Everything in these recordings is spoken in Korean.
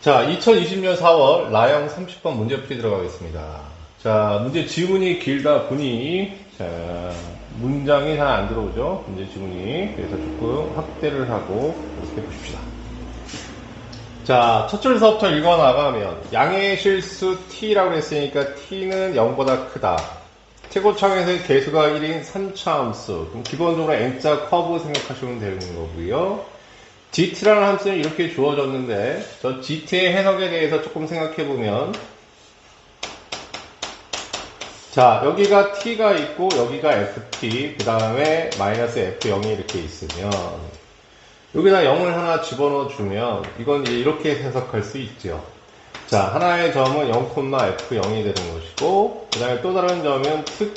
자, 2020년 4월 라형 30번 문제풀이 들어가겠습니다. 자, 문제 지문이 길다 보니 자, 문장이 잘 안 들어오죠. 문제 지문이. 그래서 조금 확대를 하고 이렇게 보십시다. 자, 첫 줄서부터 읽어 나가면 양의 실수 t라고 했으니까 t는 0보다 크다. 최고차원에서의 개수가 1인 3차 함수. 그럼 기본적으로 n자 커브 생각하시면 되는 거고요. gt라는 함수는 이렇게 주어졌는데 저 gt의 해석에 대해서 조금 생각해보면 자, 여기가 t가 있고 여기가 ft 그 다음에 마이너스 f0이 이렇게 있으면 여기다 0을 하나 집어넣어 주면 이건 이제 이렇게 해석할 수 있죠. 자, 하나의 점은 0,f0이 되는 것이고 그 다음에 또 다른 점은 t,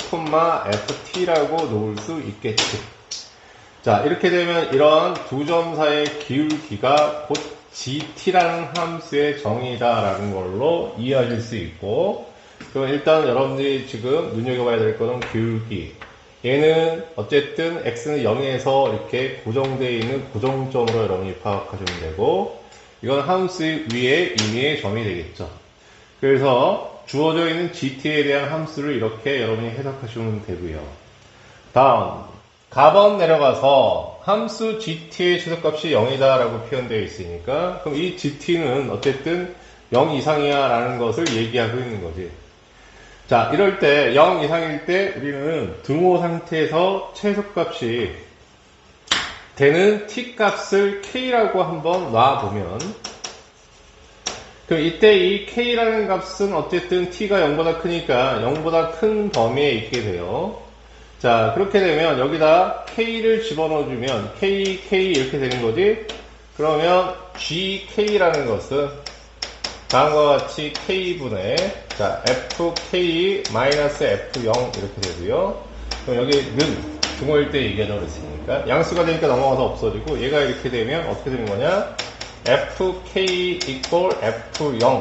ft라고 놓을 수 있겠지. 자, 이렇게 되면 이런 두 점 사이의 기울기가 곧 gt라는 함수의 정의다라는 걸로 이해하실 수 있고, 그럼 일단 여러분들이 지금 눈여겨봐야 될 거는 기울기. 얘는 어쨌든 x는 0에서 이렇게 고정되어 있는 고정점으로 여러분이 파악하시면 되고, 이건 함수 위에 임의의 점이 되겠죠. 그래서 주어져 있는 gt에 대한 함수를 이렇게 여러분이 해석하시면 되고요. 다음. 가번 내려가서 함수 gt의 최소값이 0이다 라고 표현되어 있으니까 그럼 이 gt는 어쨌든 0 이상이야 라는 것을 얘기하고 있는 거지. 자, 이럴 때 0 이상일 때 우리는 등호 상태에서 최소값이 되는 t 값을 k라고 한번 놔보면 그럼 이때 이 k라는 값은 어쨌든 t가 0보다 크니까 0보다 큰 범위에 있게 돼요. 자, 그렇게 되면 여기다 k를 집어넣어주면 k 이렇게 되는 거지. 그러면 gk라는 것은 다음과 같이 k분의 자 fk-f0 이렇게 되고요. 그럼 여기는 등호일 때 얘기하자고 그랬으니까 양수가 되니까 넘어가서 없어지고 얘가 이렇게 되면 어떻게 되는 거냐, fk equal f0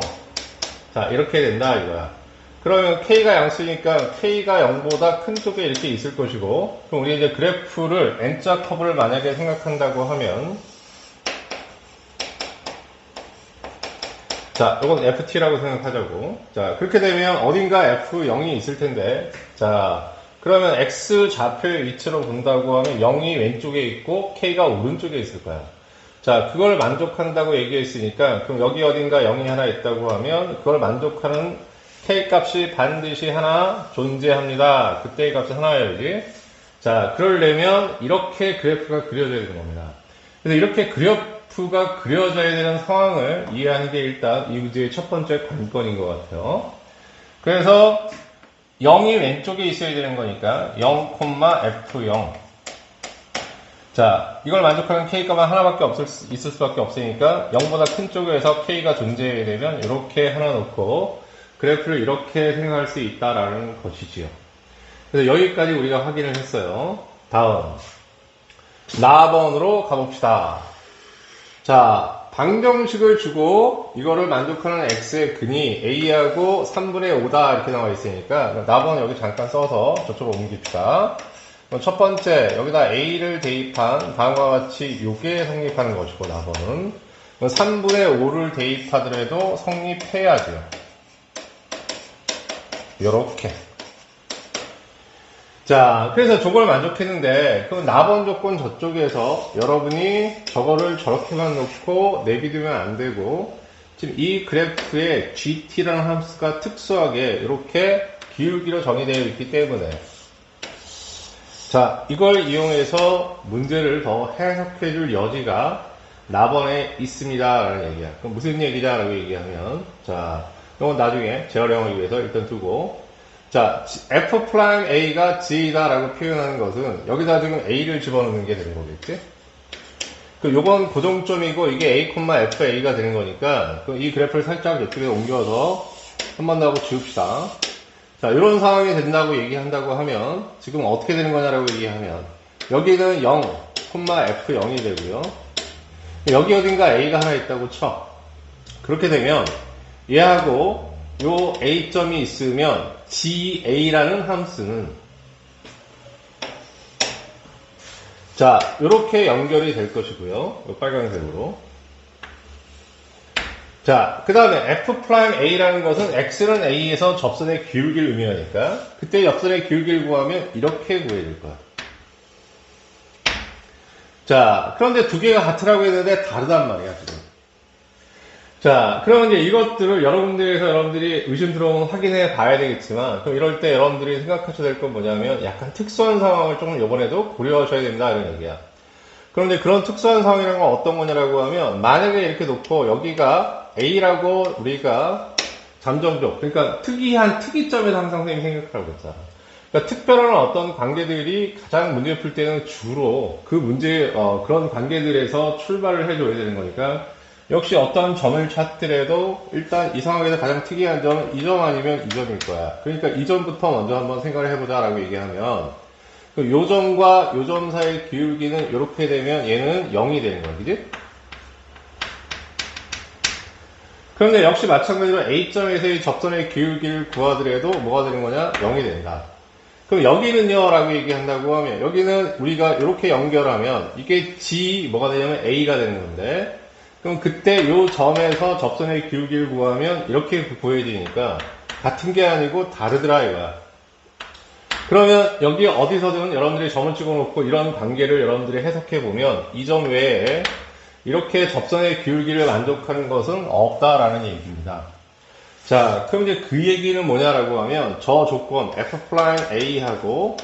자, 이렇게 된다 이거야. 그러면 k가 양수니까 k가 0보다 큰 쪽에 이렇게 있을 것이고, 그럼 우리 이제 그래프를 n자 커브를 만약에 생각한다고 하면 자, 이건 ft라고 생각하자고. 자, 그렇게 되면 어딘가 f0이 있을 텐데, 자, 그러면 x 좌표의 위치로 본다고 하면 0이 왼쪽에 있고 k가 오른쪽에 있을 거야. 자, 그걸 만족한다고 얘기했으니까 그럼 여기 어딘가 0이 하나 있다고 하면 그걸 만족하는 k 값이 반드시 하나 존재합니다. 그때의 값이 하나여야지. 자, 그러려면 이렇게 그래프가 그려져야 되는 겁니다. 그래서 이렇게 그래프가 그려져야 되는 상황을 이해하는 게 일단 이 문제의 첫 번째 관건인 것 같아요. 그래서 0이 왼쪽에 있어야 되는 거니까 0,f0 자, 이걸 만족하는 k값은 하나밖에 있을 수밖에 없으니까 0보다 큰 쪽에서 k가 존재해야 되면 이렇게 하나 놓고 그래프를 이렇게 생각할 수 있다라는 것이지요. 그래서 여기까지 우리가 확인을 했어요. 다음 나번으로 가봅시다. 자, 방정식을 주고 이거를 만족하는 x의 근이 a하고 3분의 5다 이렇게 나와 있으니까 나번 여기 잠깐 써서 저쪽으로 옮깁시다. 그럼 첫 번째 여기다 a를 대입한 다음과 같이 요게 성립하는 것이고 나번은 3분의 5를 대입하더라도 성립해야죠. 요렇게. 자, 그래서 저걸 만족했는데, 그럼 나번 조건 저쪽에서 여러분이 저거를 저렇게만 놓고 내비두면 안 되고, 지금 이 그래프에 gt라는 함수가 특수하게 이렇게 기울기로 정의되어 있기 때문에, 자, 이걸 이용해서 문제를 더 해석해 줄 여지가 나번에 있습니다. 라는 얘기야. 그럼 무슨 얘기냐? 라고 얘기하면, 자, 이건 나중에 재활용을 위해서 일단 두고, 자, f'a가 g이다 라고 표현하는 것은 여기다 지금 a를 집어넣는 게 되는 거겠지? 요건 고정점이고 이게 a,fa가 되는 거니까 이 그래프를 살짝 이쪽에 옮겨서 한 번 더 하고 지웁시다. 자, 이런 상황이 된다고 얘기한다고 하면 지금 어떻게 되는 거냐라고 얘기하면 여기는 0,f0이 되고요. 여기 어딘가 a가 하나 있다고 쳐. 그렇게 되면 얘하고 요 a점이 있으면 ga라는 함수는 자, 이렇게 연결이 될 것이고요. 요 빨간색으로 자, 그 다음에 F'A라는 것은 X는 A에서 접선의 기울기를 의미하니까 그때 접선의 기울기를 구하면 이렇게 구해야 될 거야. 자, 그런데 두 개가 같으라고 했는데 다르단 말이야, 지금. 자, 그럼 이제 이것들을 여러분들이 의심 들어오면 확인해 봐야 되겠지만, 그럼 이럴 때 여러분들이 생각하셔야 될 건 뭐냐면, 약간 특수한 상황을 조금 이번에도 고려하셔야 된다, 이런 얘기야. 그런데 그런 특수한 상황이라는 건 어떤 거냐라고 하면, 만약에 이렇게 놓고, 여기가 A라고 우리가 잠정적, 그러니까 특이한 특이점에서 항상 선생님이 생각하라고 했잖아. 그러니까 특별한 어떤 관계들이 가장 문제 풀 때는 주로 그 문제, 그런 관계들에서 출발을 해줘야 되는 거니까, 역시 어떤 점을 찾더라도 일단 이 상황에서 가장 특이한 점은 이 점 아니면 이 점일 거야. 그러니까 이 점부터 먼저 한번 생각을 해보자 라고 얘기하면 요 점과 요 점 사이의 기울기는 이렇게 되면 얘는 0이 되는 거야. 그지? 그런데 역시 마찬가지로 A점에서의 접선의 기울기를 구하더라도 뭐가 되는 거냐? 0이 된다. 그럼 여기는요 라고 얘기한다고 하면 여기는 우리가 이렇게 연결하면 이게 G 뭐가 되냐면 A가 되는 건데 그럼 그때 요 점에서 접선의 기울기를 구하면 이렇게 구해지니까 같은 게 아니고 다르더라 이거야. 그러면 여기 어디서든 여러분들이 점을 찍어놓고 이런 관계를 여러분들이 해석해보면 이 점 외에 이렇게 접선의 기울기를 만족하는 것은 없다라는 얘기입니다. 자, 그럼 이제 그 얘기는 뭐냐라고 하면 저 조건 F'A하고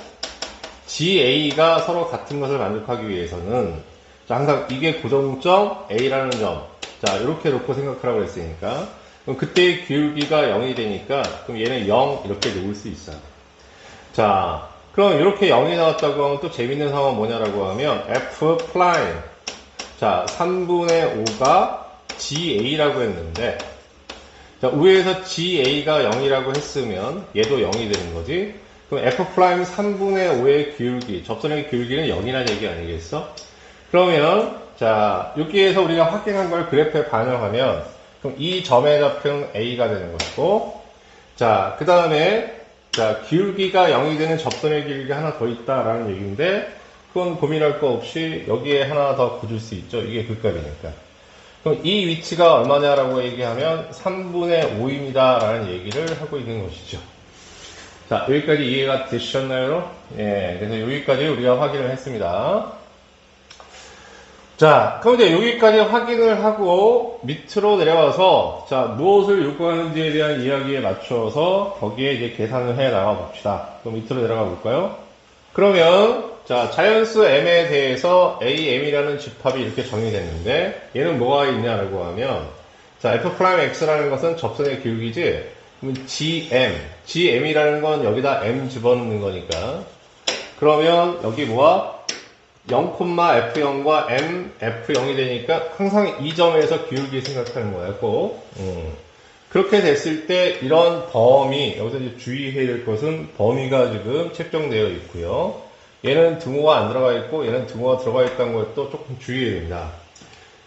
GA가 서로 같은 것을 만족하기 위해서는 자, 항상 이게 고정점 A라는 점. 자, 이렇게 놓고 생각하라고 했으니까. 그럼 그때의 기울기가 0이 되니까, 그럼 얘는 0 이렇게 놓을 수 있어요. 자, 그럼 이렇게 0이 나왔다고 하면 또 재밌는 상황은 뭐냐라고 하면 F'. 자, 3분의 5가 GA라고 했는데, 자, 위에서 GA가 0이라고 했으면 얘도 0이 되는 거지. 그럼 F' 3분의 5의 기울기, 접선의 기울기는 0이라는 얘기 아니겠어? 그러면 자 여기에서 우리가 확인한 걸 그래프에 반영하면 그럼 이 점에 잡힌 A가 되는 것이고 자 그 다음에 자 기울기가 0이 되는 접선의 기울기 하나 더 있다라는 얘기인데 그건 고민할 거 없이 여기에 하나 더 굳을 수 있죠. 이게 극값이니까. 그럼 이 위치가 얼마냐라고 얘기하면 3분의 5입니다 라는 얘기를 하고 있는 것이죠. 자 여기까지 이해가 되셨나요? 예, 그래서 여기까지 우리가 확인을 했습니다. 자, 그럼 이제 여기까지 확인을 하고 밑으로 내려와서 자, 무엇을 요구하는지에 대한 이야기에 맞춰서 거기에 이제 계산을 해 나가 봅시다. 그럼 밑으로 내려가 볼까요? 그러면 자, 자연수 m에 대해서 am이라는 집합이 이렇게 정의됐는데 얘는 뭐가 있냐라고 하면 자, f'x라는 것은 접선의 기울기지. 그러면 gm이라는 건 여기다 m 집어넣는 거니까. 그러면 여기 뭐야? 0,f0과 m, f0이 되니까 항상 이 점에서 기울기 생각하는 거야, 꼭. 그렇게 됐을 때 이런 범위, 여기서 이제 주의해야 될 것은 범위가 지금 책정되어 있고요. 얘는 등호가 안 들어가 있고 얘는 등호가 들어가 있다는 것도 조금 주의해야 됩니다.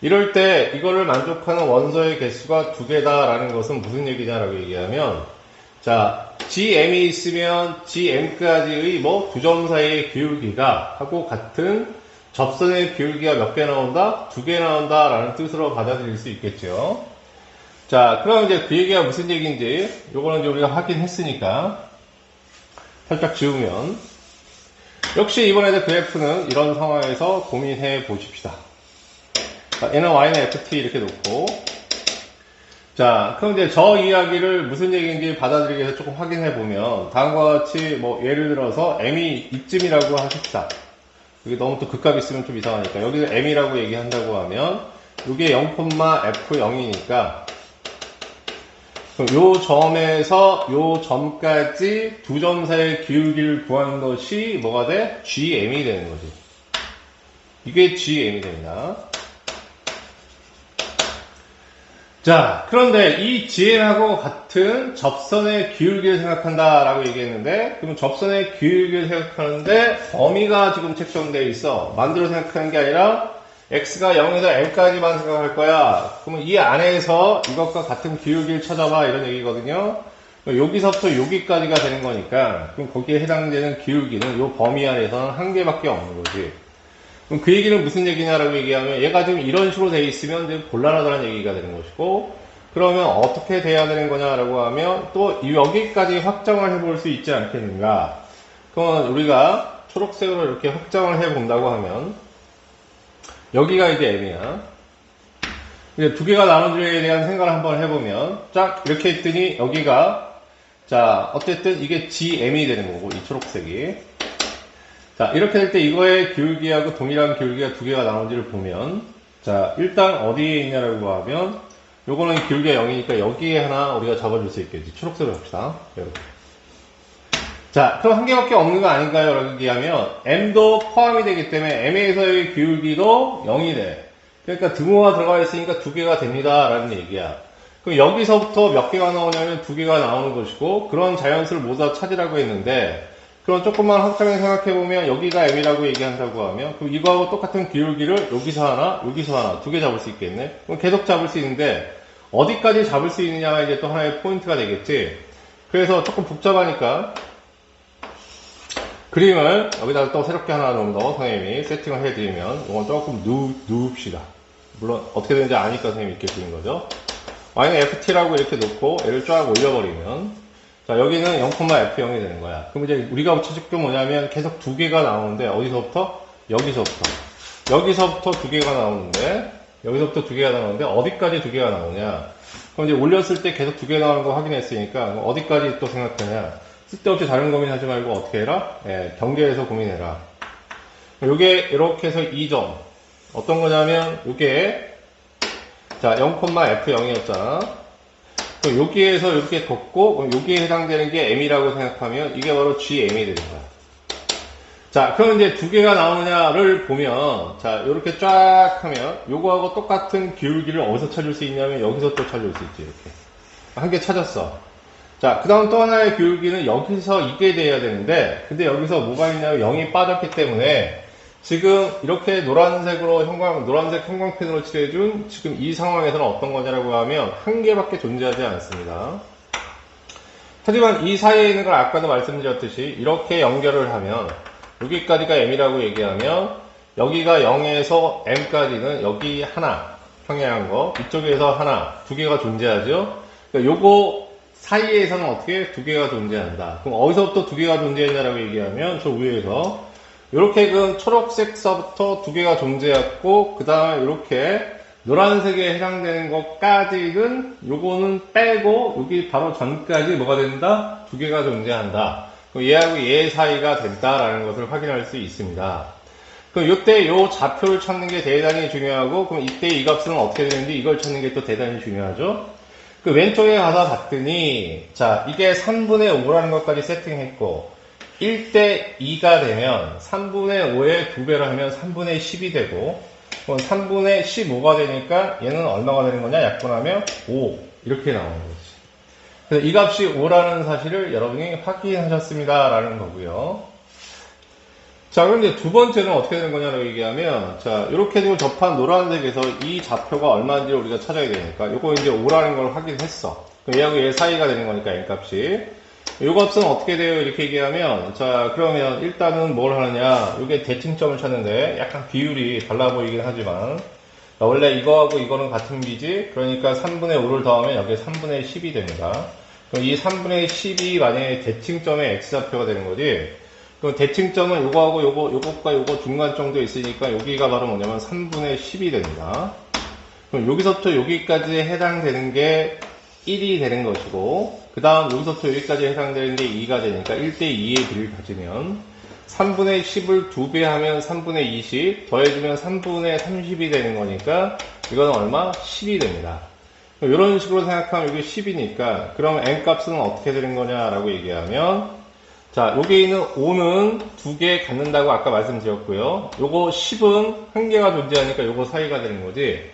이럴 때 이거를 만족하는 원소의 개수가 두 개다라는 것은 무슨 얘기냐라고 얘기하면 자, gm이 있으면 gm까지의 두 점 사이의 기울기가 하고 같은 접선의 기울기가 몇 개 나온다? 두 개 나온다 라는 뜻으로 받아들일 수 있겠죠. 자, 그럼 이제 그 얘기가 무슨 얘기인지 요거는 이제 우리가 확인했으니까 살짝 지우면 역시 이번에도 그래프는 이런 상황에서 고민해 보십시다. 자, 얘는 y는 ft 이렇게 놓고 자, 그럼 이제 저 이야기를 무슨 얘기인지 받아들이기 위해서 조금 확인해 보면 다음과 같이 예를 들어서 m이 이쯤이라고 하십시다. 이게 너무 또 극값 있으면 좀 이상하니까 여기서 m이라고 얘기한다고 하면 이게 0,f0이니까 그럼 요 점에서 요 점까지 두 점 사이의 기울기를 구하는 것이 뭐가 돼? gm이 되는 거지. 이게 gm이 됩니다. 자, 그런데 이 gm하고 같은 접선의 기울기를 생각한다라고 얘기했는데, 그럼 접선의 기울기를 생각하는데 범위가 지금 책정되어 있어. 만들어 생각하는 게 아니라 x가 0에서 m까지만 생각할 거야. 그러면 이 안에서 이것과 같은 기울기를 찾아봐 이런 얘기거든요. 여기서부터 여기까지가 되는 거니까 그럼 거기에 해당되는 기울기는 이 범위 안에서는 한 개밖에 없는 거지. 그럼 그 얘기는 무슨 얘기냐라고 얘기하면 얘가 지금 이런 식으로 돼 있으면 이제 곤란하다는 얘기가 되는 것이고 그러면 어떻게 돼야 되는 거냐라고 하면 또 여기까지 확정을 해볼 수 있지 않겠는가. 그러면 우리가 초록색으로 이렇게 확정을 해 본다고 하면 여기가 이제 M이야. 이제 두 개가 나눠주기에 대한 생각을 한번 해보면 쫙 이렇게 했더니 여기가 자 어쨌든 이게 GM이 되는 거고 이 초록색이 자 이렇게 될 때 이거의 기울기하고 동일한 기울기가 두 개가 나눠지를 보면 자 일단 어디에 있냐라고 하면 요거는 기울기가 0이니까 여기에 하나 우리가 잡아줄 수 있겠지. 초록색으로 합시다. 이렇게. 자, 그럼 한 개밖에 없는 거 아닌가요? 라고 얘기하면 M도 포함이 되기 때문에 M에서의 기울기도 0이 돼. 그러니까 등호가 들어가 있으니까 두 개가 됩니다. 라는 얘기야. 그럼 여기서부터 몇 개가 나오냐면 두 개가 나오는 것이고 그런 자연수를 모두 다 찾으라고 했는데 그럼 조금만 확장해 생각해보면 여기가 M이라고 얘기한다고 하면 그럼 이거하고 똑같은 기울기를 여기서 하나 두 개 잡을 수 있겠네? 그럼 계속 잡을 수 있는데 어디까지 잡을 수 있느냐가 이제 또 하나의 포인트가 되겠지. 그래서 조금 복잡하니까 그림을 여기다가 또 새롭게 하나 더 선생님이 세팅을 해드리면 이건 조금 누웁시다. 물론 어떻게 되는지 아니까 선생님이 이렇게 그린 거죠. y는 ft라고 이렇게 놓고 얘를 쫙 올려버리면 자 여기는 0,f0이 되는 거야. 그럼 이제 우리가 찾을 게 뭐냐면 계속 두 개가 나오는데 어디서부터? 여기서부터 두 개가 나오는데 여기서부터 두 개가 나오는데 어디까지 두 개가 나오냐. 그럼 이제 올렸을 때 계속 두 개 나오는 거 확인했으니까 어디까지 또 생각하냐. 쓸데없이 다른 고민하지 말고 어떻게 해라? 예, 경계에서 고민해라. 요게 이렇게 해서 2점 어떤 거냐면 요게 자 0,f0이었잖아. 그럼 여기에서 이렇게 걷고 그럼 여기에 해당되는 게 M이라고 생각하면 이게 바로 GM이 되는 거야. 자 그럼 이제 두 개가 나오느냐를 보면 자 이렇게 쫙 하면 요거하고 똑같은 기울기를 어디서 찾을 수 있냐면 여기서 또 찾을 수 있지. 이렇게 한 개 찾았어. 자 그 다음 또 하나의 기울기는 여기서 이게 돼야 되는데 근데 여기서 뭐가 있냐면 0이 빠졌기 때문에 지금 이렇게 노란색 형광펜으로 칠해준 지금 이 상황에서는 어떤 거냐라고 하면 한 개밖에 존재하지 않습니다. 하지만 이 사이에 있는 걸 아까도 말씀드렸듯이 이렇게 연결을 하면 여기까지가 M이라고 얘기하면 여기가 0에서 M까지는 여기 하나 평행한 거 이쪽에서 하나 두 개가 존재하죠. 그러니까 요거 사이에서는 어떻게 두 개가 존재한다. 그럼 어디서부터 두 개가 존재했냐라고 얘기하면 저 위에서 이렇게 그 초록색서부터 두 개가 존재했고 그 다음에 이렇게 노란색에 해당되는 것까지는 요거는 빼고 여기 바로 전까지 뭐가 된다? 두 개가 존재한다. 그럼 얘하고 얘 사이가 된다라는 것을 확인할 수 있습니다. 그럼 이때 요 좌표를 찾는 게 대단히 중요하고 그럼 이때 이 값은 어떻게 되는지 이걸 찾는 게 또 대단히 중요하죠. 그 왼쪽에 가서 봤더니 자 이게 3분의 5라는 것까지 세팅했고 1대 2가 되면 3분의 5의 2배를 하면 3분의 10이 되고 3분의 15가 되니까 얘는 얼마가 되는 거냐? 약분하면 5 이렇게 나오는 거지. 그래서 이 값이 5라는 사실을 여러분이 확인하셨습니다 라는 거고요. 자 그럼 이제 두 번째는 어떻게 되는 거냐라고 얘기하면 자 이렇게 지금 접한 노란색에서 이 좌표가 얼마인지 우리가 찾아야 되니까 요거 이제 5라는 걸 확인했어. 그럼 얘하고 얘 사이가 되는 거니까 n값이 요 값은 어떻게 돼요? 이렇게 얘기하면 자 그러면 일단은 뭘 하느냐 이게 대칭점을 찾는데 약간 비율이 달라 보이긴 하지만 원래 이거하고 이거는 같은 비지 그러니까 3분의 5를 더하면 여기 3분의 10이 됩니다. 그럼 이 3분의 10이 만약에 대칭점의 x좌표가 되는 거지 그럼 대칭점은 요거하고 요것과 요거 중간 정도에 있으니까 여기가 바로 뭐냐면 3분의 10이 됩니다. 그럼 여기서부터 여기까지 해당되는 게 1이 되는 것이고 그 다음 여기서부터 여기까지 해당되는 게 2가 되니까 1대2의 비를 가지면 3분의 10을 2배 하면 3분의 20 더해주면 3분의 30이 되는 거니까 이거는 얼마? 10이 됩니다. 이런 식으로 생각하면 이게 10이니까 그럼 n값은 어떻게 되는 거냐라고 얘기하면 자 여기 있는 5는 2개 갖는다고 아까 말씀드렸고요. 요거 10은 한 개가 존재하니까 요거 사이가 되는 거지.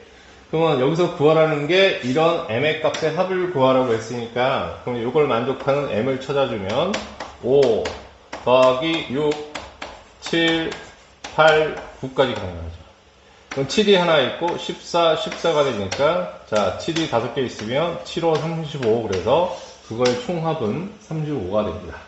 그러면 여기서 구하라는 게 이런 m의 값의 합을 구하라고 했으니까 그럼 이걸 만족하는 m을 찾아주면 5 더하기 6 7 8 9까지 가능하죠. 그럼 7이 하나 있고 14가 되니까 자 7이 5개 있으면 7, 5, 35 그래서 그거의 총합은 35가 됩니다.